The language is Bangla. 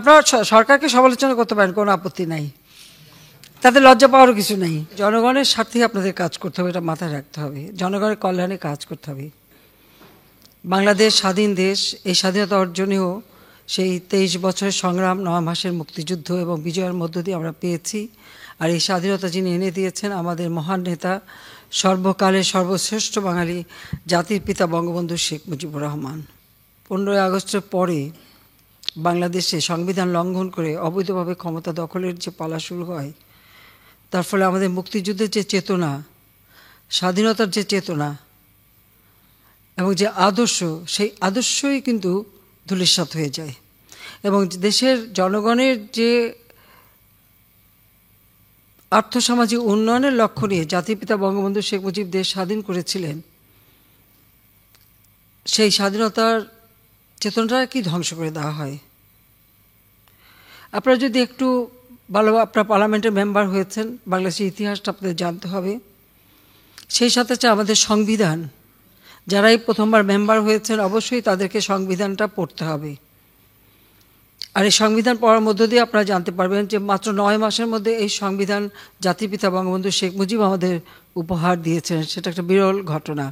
আপনারা সরকারকে সমালোচনা করতে পারেন, কোনো আপত্তি নাই, তাতে লজ্জা পাওয়ারও কিছু নেই। জনগণের স্বার্থে আপনাদের কাজ করতে হবে, এটা মাথায় রাখতে হবে। জনগণের কল্যাণে কাজ করতে হবে। বাংলাদেশ স্বাধীন দেশ, এই স্বাধীনতা অর্জনেও সেই 23 বছরের সংগ্রাম, 9 মাসের মুক্তিযুদ্ধ এবং বিজয়ের মধ্য দিয়ে আমরা পেয়েছি। আর এই স্বাধীনতা যিনি এনে দিয়েছেন আমাদের মহান নেতা, সর্বকালের সর্বশ্রেষ্ঠ বাঙালি জাতির পিতা বঙ্গবন্ধু শেখ মুজিবুর রহমান। 15ই আগস্টের পরে বাংলাদেশে সংবিধান লঙ্ঘন করে অবৈধভাবে ক্ষমতা দখলের যে পালা শুরু হয়, তার ফলে আমাদের মুক্তিযুদ্ধের যে চেতনা, স্বাধীনতার যে চেতনা এবং যে আদর্শ, সেই আদর্শই কিন্তু ধূলিসাৎ হয়ে যায়। এবং দেশের জনগণের যে আর্থসামাজিক উন্নয়নের লক্ষ্য নিয়ে জাতির পিতা বঙ্গবন্ধু শেখ মুজিব দেশ স্বাধীন করেছিলেন, সেই স্বাধীনতার চেতনাটা কি ধ্বংস করে দেওয়া হয়। আপনারা যদি একটু ভালো, আপনারা পার্লামেন্টের মেম্বার হয়েছেন, বাংলাদেশের ইতিহাসটা আপনাদের জানতে হবে। সেই সাথে আমাদের সংবিধান, যারাই প্রথমবার মেম্বার হয়েছেন অবশ্যই তাদেরকে সংবিধানটা পড়তে হবে। আর এই সংবিধান পড়ার মধ্য দিয়ে আপনারা জানতে পারবেন যে মাত্র 9 মাসের মধ্যে এই সংবিধান জাতির পিতা বঙ্গবন্ধু শেখ মুজিব আমাদের উপহার দিয়েছেন, সেটা একটা বিরল ঘটনা।